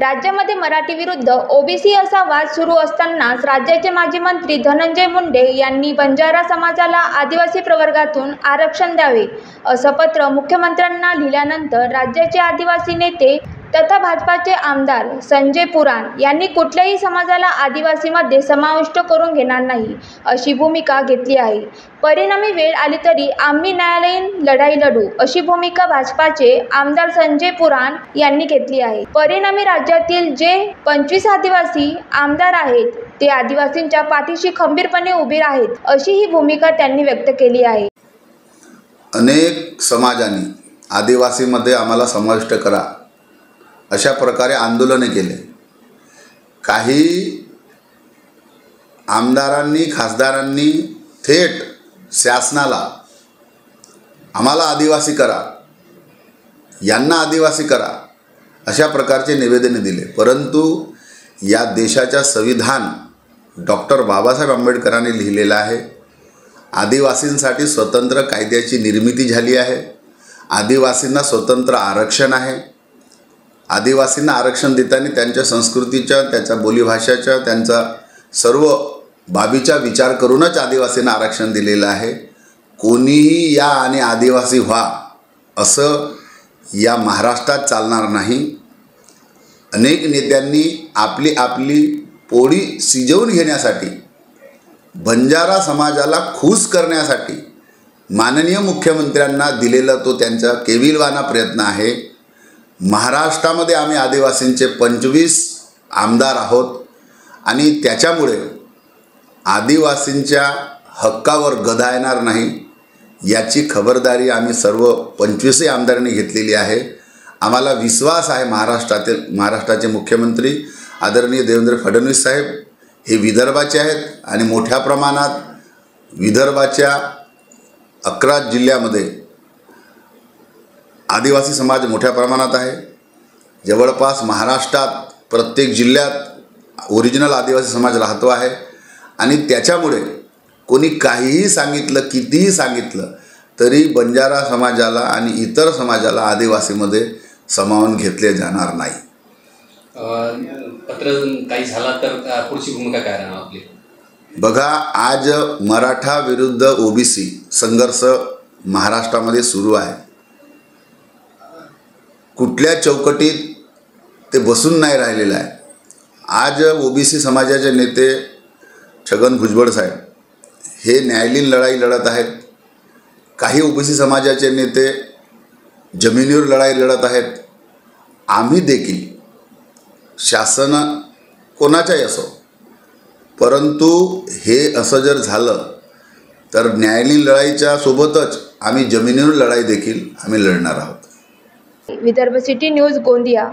राज्यामध्ये मराठी विरुद्ध ओबीसी असा वाद सुरू असतानाच राज्याचे माजी मंत्री धनंजय मुंडे यांनी बंजारा समाजाला आदिवासी प्रवर्गातून आरक्षण द्यावे असं पत्र मुख्यमंत्र्यांना लिहिल्यानंतर राज्याचे आदिवासी नेते तथा भाजपाचे आमदार संजय पुराण यांनी कुठल्याही समाजाला आदिवासीमध्ये समाविष्ट करून घेणार नाही अशी भूमिका घेतली आहे। परिणामी वेळ आली तरी आम्ही न्यायालयीन लढाई लढू अशी भूमिका भाजपाचे आमदार संजय पुराण यांनी घेतली आहे। परिणामी राज्यातील जे 25 आदिवासी आमदार आहेत ते आदिवासींच्या पाठीशी खंबीरपणे उभे आहेत अशी ही भूमिका त्यांनी व्यक्त केली आहे। अनेक समाजांनी आदिवासीमध्ये आम्हाला समाविष्ट करा अशा प्रकारे आंदोलने केले। काही आमदारांनी खासदारांनी थेट शासनाला आम्हाला आदिवासी करा, यांना आदिवासी करा अशा प्रकारचे निवेदने दिले। परंतु या देशाच्या संविधान डॉक्टर बाबासाहेब आंबेडकरांनी लिहिलेलं आहे। आदिवासींसाठी स्वतंत्र कायद्याची निर्मिती झाली आहे। आदिवासींना स्वतंत्र आरक्षण आहे। आदिवासींना आरक्षण देताना त्यांच्या संस्कृतीच्या, त्यांच्या बोलीभाषेच्या, त्यांचा सर्व बाबीचा विचार करूनच आदिवासींना आरक्षण दिलेलं आहे। कोणीही या आणि आदिवासी व्हा असं या महाराष्ट्रात चालणार नाही। अनेक नेत्यांनी आपली आपली पोळी शिजवून घेण्यासाठी, बंजारा समाजाला खुश करण्यासाठी माननीय मुख्यमंत्र्यांना दिलेला तो त्यांचा केविलवाणा प्रयत्न आहे। महाराष्ट्रामध्ये आम्ही आदिवासींचे 25 आमदार आहोत आणि त्याच्यामुळे आदिवासींच्या हक्कावर गदा येणार नाही याची खबरदारी आम्ही सर्व 25 आमदारांनी घेतलेली आहे। आम्हाला विश्वास आहे महाराष्ट्राचे मुख्यमंत्री आदरणीय देवेंद्र फडणवीस साहेब हे विदर्भाचे आहेत आणि मोठ्या प्रमाणात विदर्भाच्या 11 जिल्ह्यामध्ये आदिवासी समाज मोठ्या प्रमाणात आहे। जवळपास महाराष्ट्रात प्रत्येक जिल्ह्यात ओरिजिनल आदिवासी समाज राहतो आहे आणि त्याच्यामुळे कोणी काहीही सांगितलं, कितीही सांगितलं तरी बंजारा समाजाला आणि इतर समाजाला आदिवासीमध्ये सामावून घेतले जाणार नाही। पत्र काही झाला तर पुढची भूमिका काय राहणार आपली? बघा, आज मराठा विरुद्ध ओबीसी संघर्ष महाराष्ट्रामध्ये सुरू आहे। कुठल्या चौकटीत ते बसून नाही राहिलेलं आहे। आज ओबीसी समाजाचे नेते छगन भुजबळ साहेब हे न्यायालयीन लढाई लढत आहेत। काही ओबीसी समाजाचे नेते जमिनीवर लढाई लढत आहेत। आम्ही देखील शासन कोणाचाही असो, परंतु हे असं जर झालं तर न्यायालयीन लढाईच्या सोबतच आम्ही जमिनीवर लढाई देखील आम्ही लढणार आहोत। Vidarbha city news Gondia.